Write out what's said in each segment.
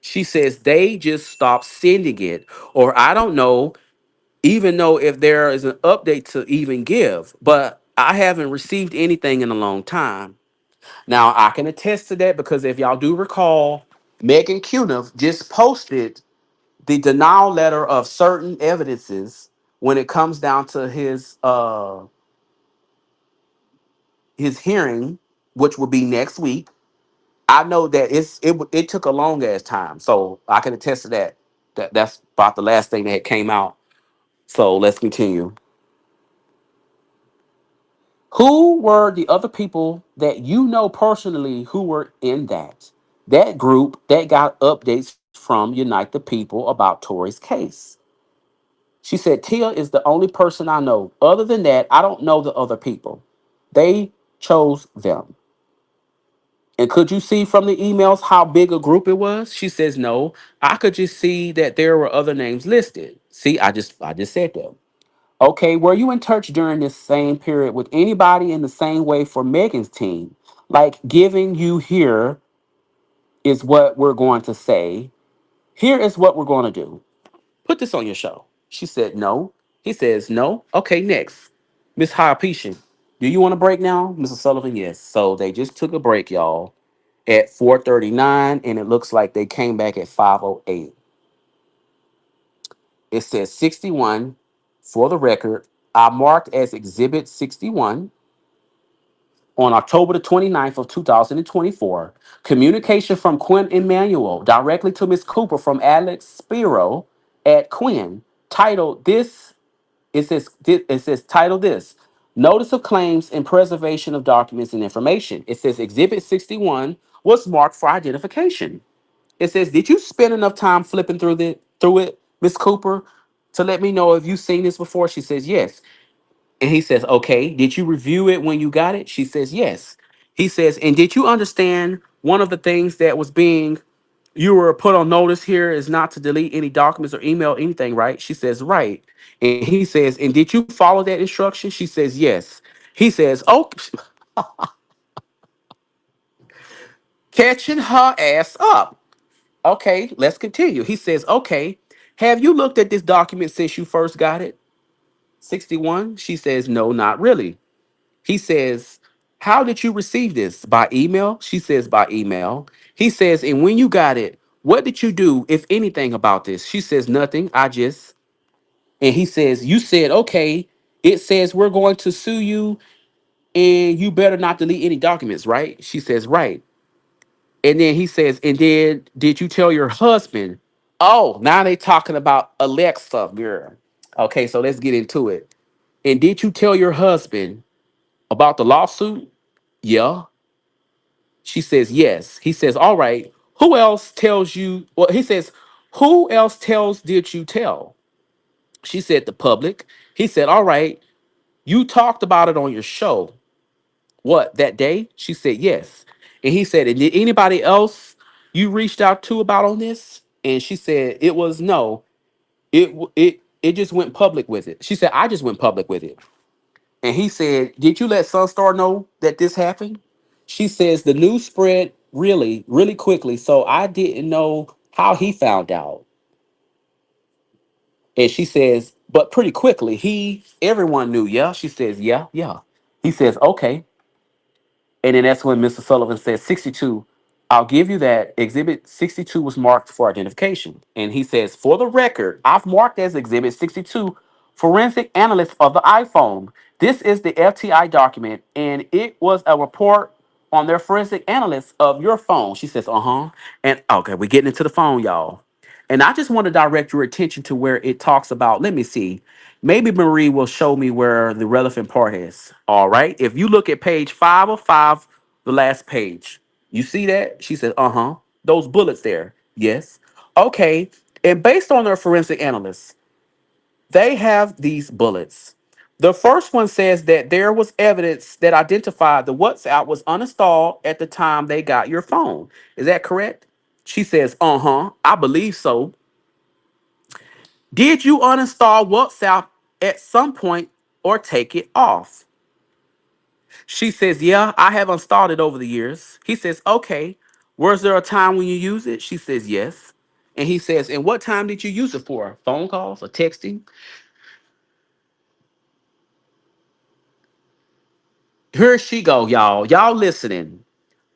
She says they just stopped sending it, or I don't know, even know if there is an update to even give, but I haven't received anything in a long time. Now, I can attest to that because if y'all do recall, Megan Cuniff just posted the denial letter of certain evidences when it comes down to his hearing, which will be next week. I know that it took a long ass time, so I can attest to that. That's about the last thing that came out. So let's continue. Who were the other people that you know personally who were in that group that got updates from Unite the People about Tory's case? She said Tia is the only person I know. Other than that, I don't know the other people. They chose them. And could you see from the emails how big a group it was? She says no. I could just see that there were other names listed. See, I just said that. Okay, were you in touch during this same period with anybody in the same way for Megan's team? Like giving you here is what we're going to say. Here is what we're going to do. Put this on your show. She said no. He says no. Okay, next. Miss Hyapetian, do you want a break now? Mrs. Sullivan, yes. So they just took a break, y'all, at 4:39, and it looks like they came back at 5:08. It says 61 for the record. I marked as Exhibit 61 on October the 29th of 2024. Communication from Quinn Emanuel directly to Miss Cooper from Alex Spiro at Quinn. Titled this, it says title this. Notice of claims and preservation of documents and information. It says Exhibit 61 was marked for identification. It says, did you spend enough time flipping through it, Miss Cooper, to let me know if you've seen this before? She says, yes. And he says, okay, did you review it when you got it? She says, yes. He says, and did you understand one of the things that was being, you were put on notice here is not to delete any documents or email anything, right? She says, right. And he says, and did you follow that instruction? She says, yes. He says, oh, catching her ass up. Okay, let's continue. He says, okay, have you looked at this document since you first got it? 61. She says, no, not really. He says, how did you receive this? By email? She says, by email. He says, and when you got it, what did you do, if anything, about this? She says, nothing. I just, and he says, you said, okay, it says we're going to sue you and you better not delete any documents, right? She says, right. And then he says, and then did you tell your husband? Oh, now they talking about Alexa, girl. Okay, so let's get into it. And did you tell your husband about the lawsuit? Yeah. She says, yes. He says, all right. Who else tells you? Well, he says, who else tells did you tell? She said, the public. He said, all right. You talked about it on your show. What, that day? She said, yes. And he said, and did anybody else you reached out to about on this? And she said, it was no. It just went public with it. She said, I just went public with it. And he said, did you let Sunstar know that this happened? She says the news spread really, really quickly. So I didn't know how he found out. And she says, but pretty quickly, everyone knew, yeah. She says, yeah, yeah. He says, okay. And then that's when Mr. Sullivan says, 62, I'll give you that. Exhibit 62 was marked for identification. And he says, for the record, I've marked as Exhibit 62 forensic analyst of the iPhone. This is the FTI document, and it was a report on their forensic analyst of your phone. She says, uh-huh. And okay, we're getting into the phone, y'all. And I just want to direct your attention to where it talks about, let me see. Maybe Marie will show me where the relevant part is. All right. If you look at page 5 of 5, the last page, you see that? She said, uh-huh. Those bullets there. Yes. Okay. And based on their forensic analysts, they have these bullets. The first one says that there was evidence that identified the WhatsApp was uninstalled at the time they got your phone. Is that correct? She says, uh-huh. I believe so. Did you uninstall WhatsApp at some point or take it off? She says, yeah, I have installed it over the years. He says, okay. Was there a time when you use it? She says, yes. And he says, and what time did you use it for? Phone calls or texting? Here she go, y'all. Y'all listening.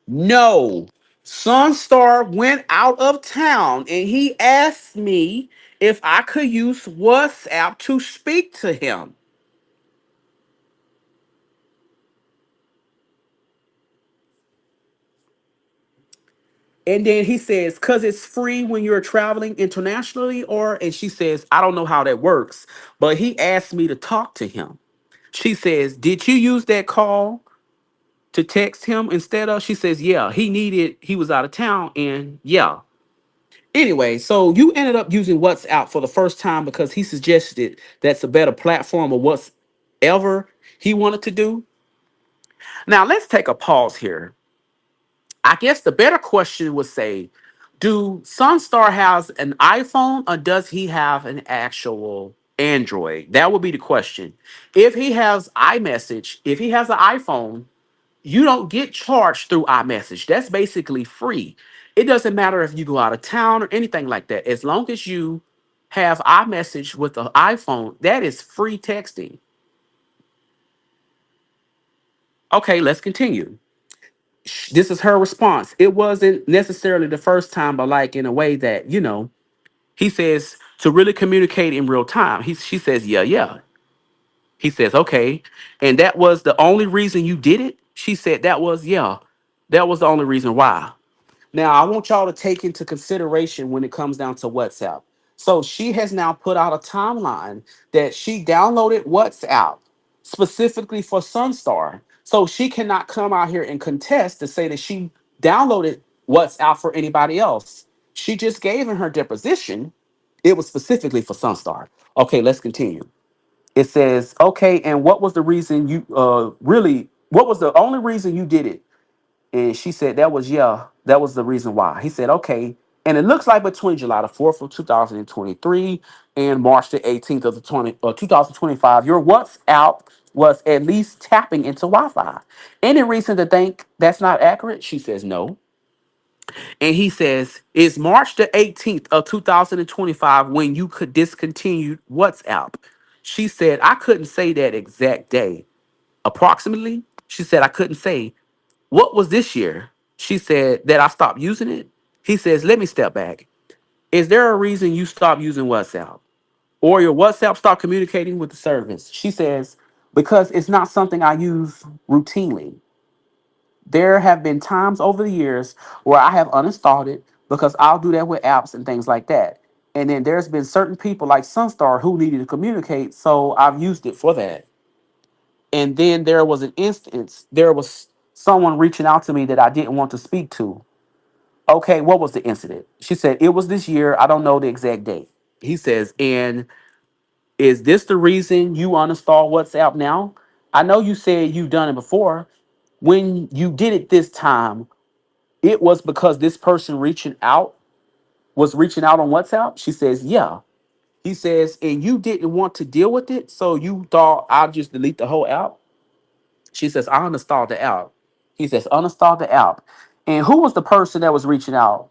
No. Sunstar went out of town and he asked me if I could use WhatsApp to speak to him. And then he says, because it's free when you're traveling internationally, or, and she says, I don't know how that works, but he asked me to talk to him. She says, did you use that call to text him instead of? She says, yeah, he was out of town, and yeah. Anyway, so you ended up using WhatsApp for the first time because he suggested that's a better platform of whatever he wanted to do. Now, let's take a pause here. I guess the better question would say, do Sunstar has an iPhone or does he have an actual Android? That would be the question. If he has iMessage, if he has an iPhone, you don't get charged through iMessage. That's basically free. It doesn't matter if you go out of town or anything like that. As long as you have iMessage with an iPhone, that is free texting. Okay, let's continue. This is her response. It wasn't necessarily the first time, but like in a way that, he says to really communicate in real time. She says, yeah, yeah. He says, okay. And that was the only reason you did it? She said, yeah, that was the only reason why. Now, I want y'all to take into consideration when it comes down to WhatsApp. So she has now put out a timeline that she downloaded WhatsApp specifically for Sunstar. So she cannot come out here and contest to say that she downloaded WhatsApp for anybody else. She just gave in her deposition, it was specifically for Sunstar. Okay, let's continue. It says, okay, and what was the reason you what was the only reason you did it? And she said that was the reason why. He said, okay. And it looks like between July the 4th of 2023 and March the 18th of 2025, your WhatsApp was at least tapping into Wi-Fi. Any reason to think that's not accurate? She says no. And he says, it's March the 18th of 2025 when you could discontinue WhatsApp. She said, I couldn't say that exact day. Approximately, she said, I couldn't say. What was this year? She said that I stopped using it. He says, let me step back. Is there a reason you stopped using WhatsApp? Or your WhatsApp stopped communicating with the service? She says, because it's not something I use routinely. There have been times over the years where I have uninstalled it because I'll do that with apps and things like that. And then there's been certain people like Sunstar who needed to communicate, so I've used it for that. And then there was an instance, there was someone reaching out to me that I didn't want to speak to. Okay, what was the incident? She said, it was this year. I don't know the exact date. He says, and is this the reason you uninstall WhatsApp now? I know you said you've done it before. When you did it this time, it was because this person was reaching out on WhatsApp? She says, yeah. He says, and you didn't want to deal with it, so you thought I'll just delete the whole app? She says, I uninstalled the app. He says, uninstall the app. And who was the person that was reaching out?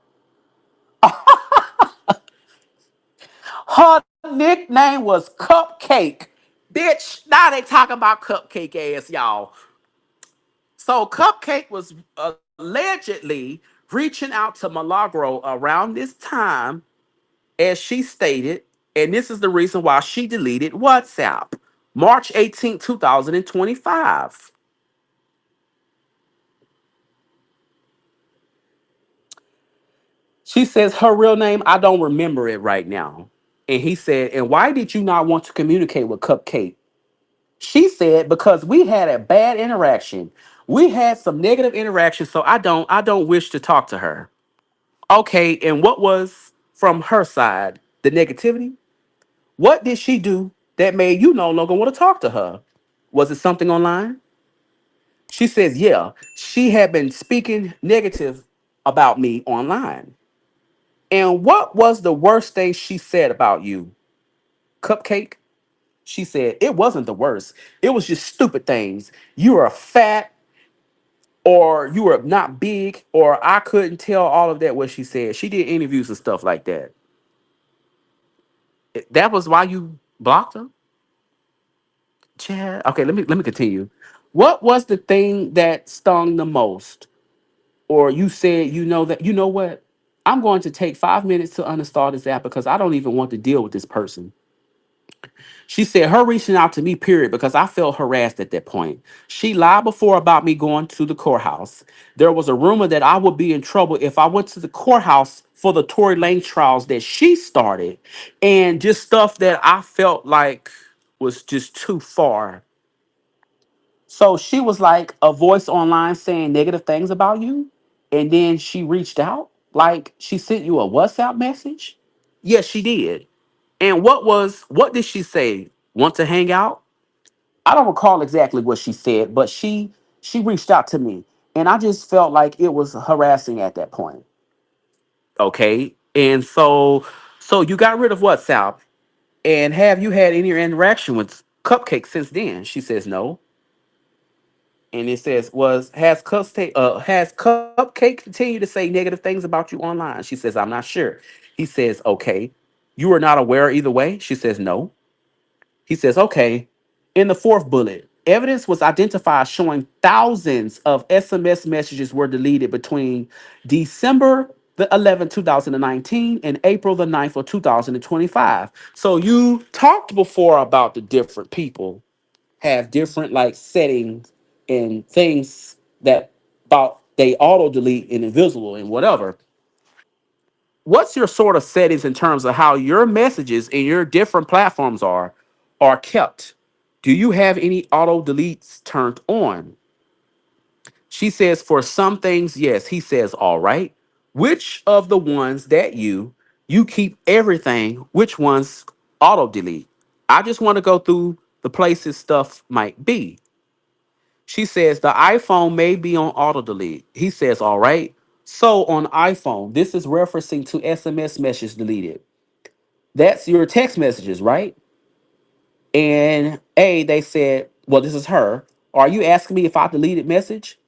Her nickname was CUPCAKE. Bitch, now they talking about Cupcake ass, y'all. So CUPCAKE was allegedly reaching out to Milagro around this time, as she stated, and this is the reason why she deleted WhatsApp. March 18th, 2025. She says her real name, I don't remember it right now. And he said, and why did you not want to communicate with CUPCAKE? She said, because we had a bad interaction. We had some negative interaction, so I don't wish to talk to her. Okay, and what was from her side? The negativity? What did she do that made you no longer want to talk to her? Was it something online? She says, yeah, she had been speaking negative about me online. And what was the worst thing she said about you? CUPCAKE? She said, it wasn't the worst. It was just stupid things. You are fat, or you were not big, or I couldn't tell all of that what she said. She did interviews and stuff like that. That was why you blocked her, Chad. Okay, let me continue. What was the thing that stung the most, or you said that you know what? I'm going to take 5 minutes to uninstall this app because I don't even want to deal with this person. She said her reaching out to me, period, because I felt harassed at that point. She lied before about me going to the courthouse. There was a rumor that I would be in trouble if I went to the courthouse for the Tory Lane trials that she started, and just stuff that I felt like was just too far. So she was like a voice online saying negative things about you, and then she reached out, like she sent you a WhatsApp message. Yes, she did. And what did she say? Want to hang out? I don't recall exactly what she said, but she reached out to me, and I just felt like it was harassing at that point. Okay, and so you got rid of WhatsApp, and have you had any interaction with Cupcake since then? She says no, and it says was has Cupcake continued to say negative things about you online? She says I'm not sure. He says okay, you were not aware either way. She says no. He says, okay, in the fourth bullet, evidence was identified showing thousands of SMS messages were deleted between December the 11th, 2019 and April the 9th of 2025. So you talked before about the different people have different like settings and things that about they auto delete and invisible and whatever. What's your sort of settings in terms of how your messages in your different platforms are kept? Do you have any auto deletes turned on? She says for some things, yes. He says, all right. Which of the ones that you keep everything, which ones auto delete? I just want to go through the places stuff might be. She says the iPhone may be on auto delete. He says, all right. So on iPhone, this is referencing to SMS messages deleted. That's your text messages, right? And they said, well, this is her. Are you asking me if I deleted message?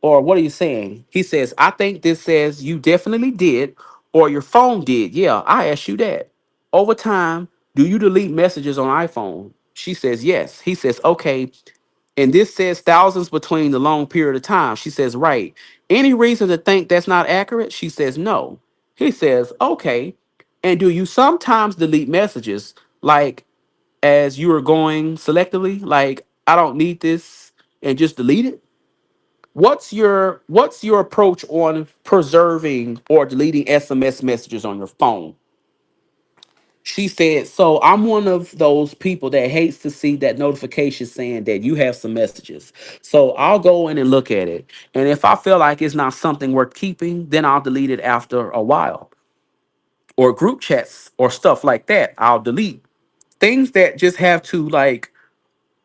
Or what are you saying? He says, I think this says you definitely did, or your phone did. Yeah, I asked you that. Over time, do you delete messages on iPhone? She says, yes. He says, okay. And this says thousands between the long period of time. She says, right. Any reason to think that's not accurate? She says, no. He says, okay. And do you sometimes delete messages like as you are going selectively? Like, I don't need this and just delete it? What's your approach on preserving or deleting SMS messages on your phone? She said, so I'm one of those people that hates to see that notification saying that you have some messages. So I'll go in and look at it. And if I feel like it's not something worth keeping, then I'll delete it after a while. Or group chats or stuff like that, I'll delete. Things that just have to like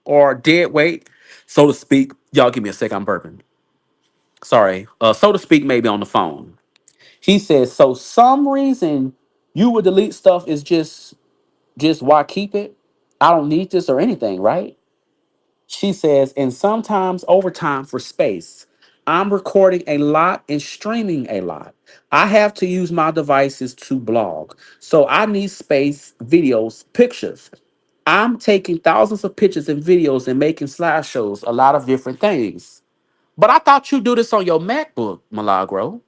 or dead weight, so to speak. Y'all give me a sec, I'm burping. Sorry. So to speak, maybe on the phone. He says, so some reason you would delete stuff is just why keep it? I don't need this or anything, right? She says, and sometimes overtime for space. I'm recording a lot and streaming a lot. I have to use my devices to blog. So I need space, videos, pictures. I'm taking thousands of pictures and videos and making slideshows, a lot of different things. But I thought you do this on your MacBook, Milagro.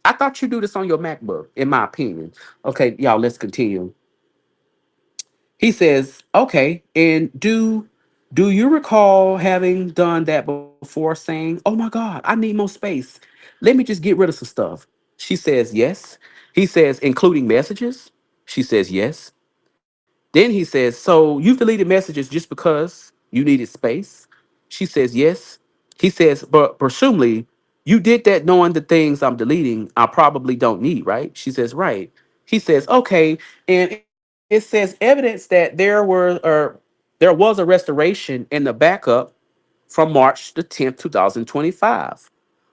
I thought you do this on your MacBook, in my opinion. Okay, y'all, let's continue. He says, okay, and do you recall having done that before saying, oh my God, I need more space. Let me just get rid of some stuff. She says, yes. He says, including messages? She says, yes. Then he says, so you've deleted messages just because you needed space? She says, yes. He says, but presumably you did that knowing the things I'm deleting I probably don't need, right? She says, right. He says, okay. And it says evidence that there was a restoration in the backup from March the 10th, 2025.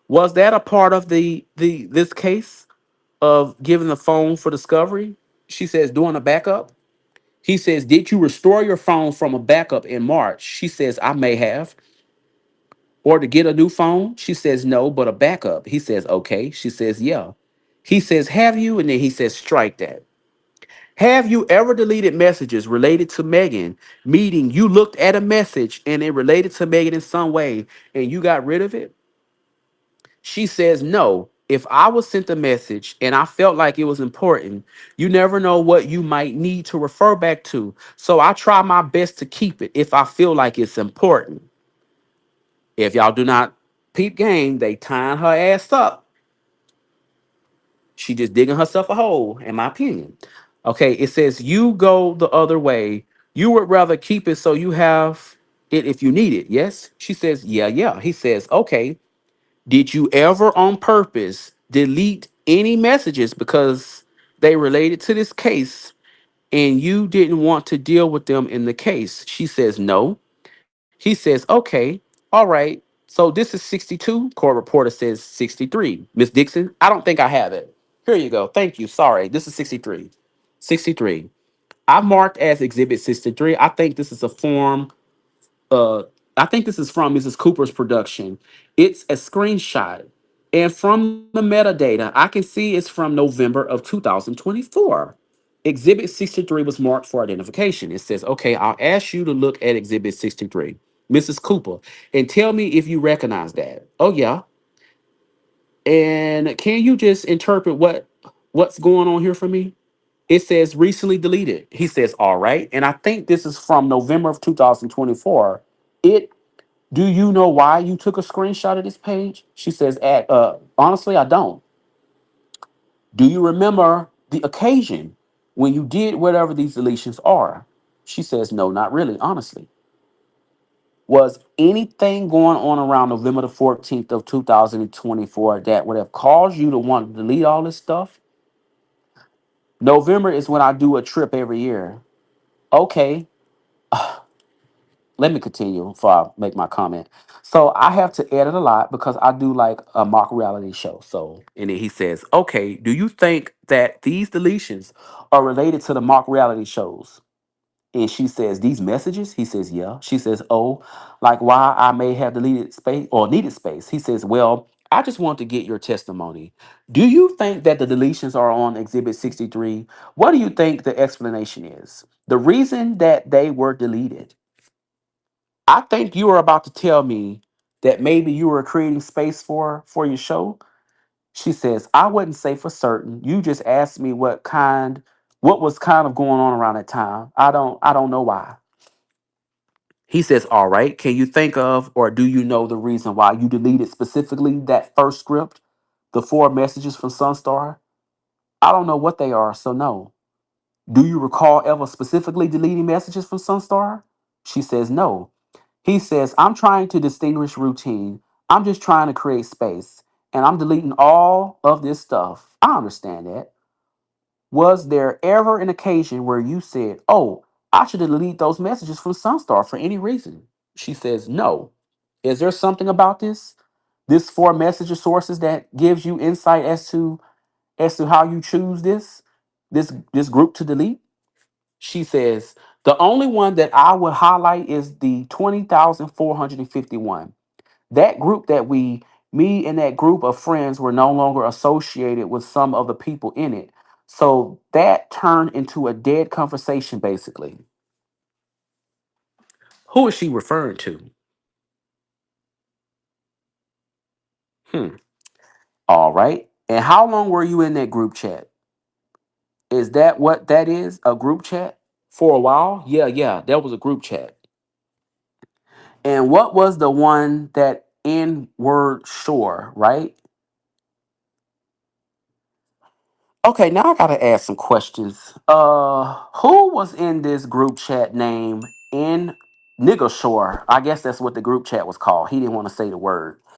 Was that a part of the this case of giving the phone for discovery? She says, doing a backup. He says, did you restore your phone from a backup in March? She says, I may have. Or to get a new phone? She says, no, but a backup. He says, okay. She says, yeah. He says, have you? And then he says, strike that. Have you ever deleted messages related to Megan? Meaning you looked at a message and it related to Megan in some way and you got rid of it? She says, no. If I was sent a message and I felt like it was important, you never know what you might need to refer back to. So I try my best to keep it if I feel like it's important. If y'all do not peep game, they tying her ass up. She just digging herself a hole, in my opinion. Okay, it says you go the other way. You would rather keep it so you have it if you need it. Yes? She says, yeah, yeah. He says, okay. Did you ever on purpose delete any messages because they related to this case and you didn't want to deal with them in the case? She says, no. He says, okay, all right. So this is 62. Court reporter says 63. Miss Dixon, I don't think I have it. Here you go. Thank you. Sorry. This is 63. 63. I've marked as Exhibit 63. I think this is a form uh I think this is from Mrs. Cooper's production. It's a screenshot. And from the metadata, I can see it's from November of 2024. Exhibit 63 was marked for identification. It says, okay, I'll ask you to look at Exhibit 63, Mrs. Cooper, and tell me if you recognize that. Oh, yeah. And can you just interpret what's going on here for me? It says recently deleted. He says, all right. And I think this is from November of 2024. It Do you know why you took a screenshot of this page? She says, honestly, I don't. Do you remember the occasion when you did whatever these deletions are? She says, no, not really, honestly. Was anything going on around November the 14th of 2024 that would have caused you to want to delete all this stuff? November is when I do a trip every year. Okay, let me continue before I make my comment. So I have to edit a lot because I do like a mock reality show. So, and then he says, okay, do you think that these deletions are related to the mock reality shows? And she says, these messages? He says, yeah. She says, oh, like why I may have deleted space or needed space. He says, well, I just want to get your testimony. Do you think that the deletions are on Exhibit 63? What do you think the explanation is? The reason that they were deleted, I think you were about to tell me that maybe you were creating space for your show. She says, I wouldn't say for certain. You just asked me what was kind of going on around that time. I don't know why. He says, all right, can you think of or do you know the reason why you deleted specifically that first script, the four messages from Sunstar? I don't know what they are, so no. Do you recall ever specifically deleting messages from Sunstar? She says, no. He says, I'm trying to distinguish routine. I'm just trying to create space. And I'm deleting all of this stuff. I understand that. Was there ever an occasion where you said, oh, I should delete those messages from Sunstar for any reason? She says, no. Is there something about this four messenger sources that gives you insight as to how you choose this group to delete? She says, the only one that I would highlight is the 20,451. That group me and that group of friends were no longer associated with some of the people in it. So that turned into a dead conversation, basically. Who is she referring to? Hmm. All right. And how long were you in that group chat? Is that what that is? A group chat? For a while? Yeah, yeah. That was a group chat. And what was the one that in word sure, right? Okay, now I gotta ask some questions. Who was in this group chat name in Nigga Shore? I guess that's what the group chat was called. He didn't want to say the word.